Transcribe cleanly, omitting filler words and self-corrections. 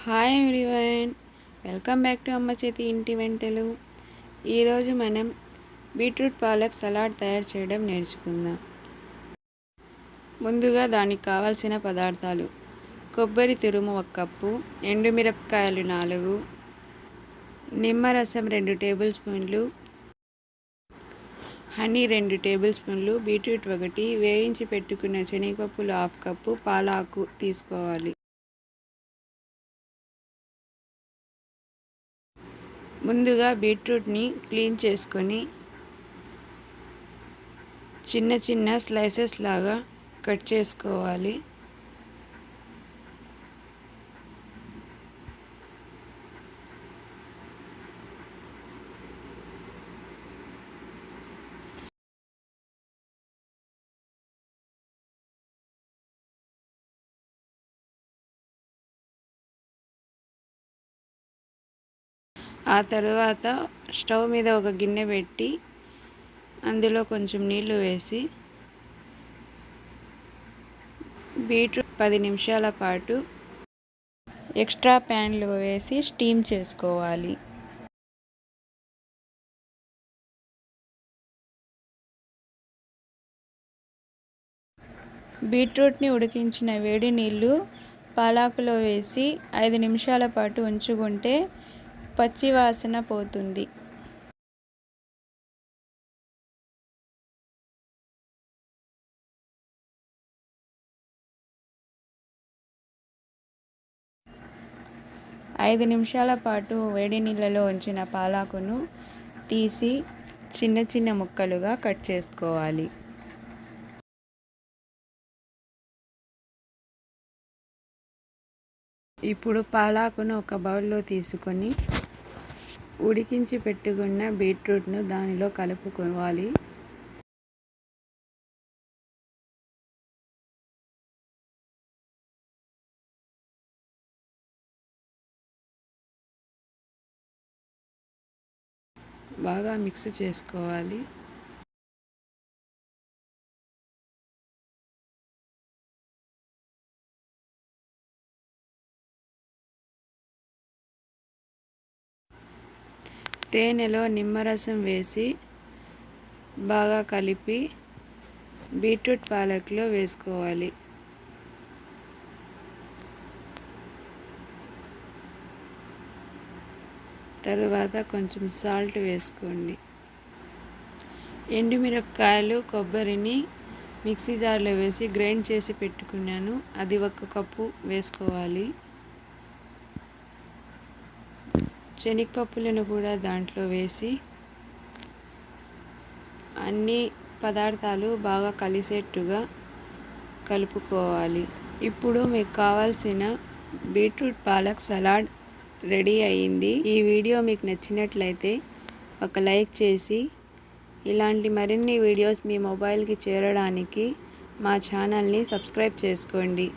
Hi everyone, welcome back to అమ్మ చేతి ఇంటి వంటలు. ఈరోజు మనం బీట్రూట్ పాలక్ సలాడ్ తయారు చేయడం నేర్చుకుందాం. ముందుగా దానికి కావాల్సిన పదార్థాలు: కొబ్బరి తురుము 1 కప్పు, ఎండుమిరపకాయలు 4, నిమ్మరసం 2 టేబుల్ స్పూన్లు, హనీ 2 టేబుల్ స్పూన్లు, బీట్రూట్ 1, వేయించి పెట్టుకున్న శనగపప్పులు 1/2 కప్పు, పాలాకు తీసుకోవాలి. ముందుగా బీట్రూట్ని క్లీన్ చేసుకొని చిన్న చిన్న స్లైసెస్ లాగా కట్ చేసుకోవాలి. ఆ తర్వాత స్టవ్ మీద ఒక గిన్నె పెట్టి అందులో కొంచెం నీళ్లు వేసి బీట్రూట్ 10 నిమిషాల పాటు ఎక్స్ట్రా ప్యాన్లో వేసి స్టీమ్ చేసుకోవాలి. బీట్రూట్ని ఉడికించిన వేడి నీళ్ళు పాలాకులో వేసి 5 నిమిషాల పాటు ఉంచుకుంటే పచ్చి వాసన పోతుంది. ఐదు నిమిషాల పాటు వేడి నీళ్ళలో ఉంచిన పాలాకును తీసి చిన్న చిన్న ముక్కలుగా కట్ చేసుకోవాలి. ఇప్పుడు పాలాకును ఒక బౌల్లో తీసుకొని ఉడికించి పెట్టుకున్న బీట్రూట్ను దానిలో కలుపుకోవాలి. బాగా మిక్స్ చేసుకోవాలి. తేనెలో నిమ్మరసం వేసి బాగా కలిపి బీట్రూట్ పాలక్లో వేసుకోవాలి. తరువాత కొంచెం సాల్ట్ వేసుకోండి. ఎండుమిరపకాయలు, కొబ్బరిని మిక్సీ జార్లో వేసి గ్రైండ్ చేసి పెట్టుకున్నాను, అది 1 కప్పు వేసుకోవాలి. శనగపప్పులను కూడా దాంట్లో వేసి అన్ని పదార్థాలు బాగా కలిసేట్టుగా కలుపుకోవాలి. ఇప్పుడు మీకు కావాల్సిన బీట్రూట్ పాలక్ సలాడ్ రెడీ అయ్యింది. ఈ వీడియో మీకు నచ్చినట్లయితే ఒక లైక్ చేసి ఇలాంటి మరిన్ని వీడియోస్ మీ మొబైల్కి చేరడానికి మా ఛానల్ని సబ్స్క్రైబ్ చేసుకోండి.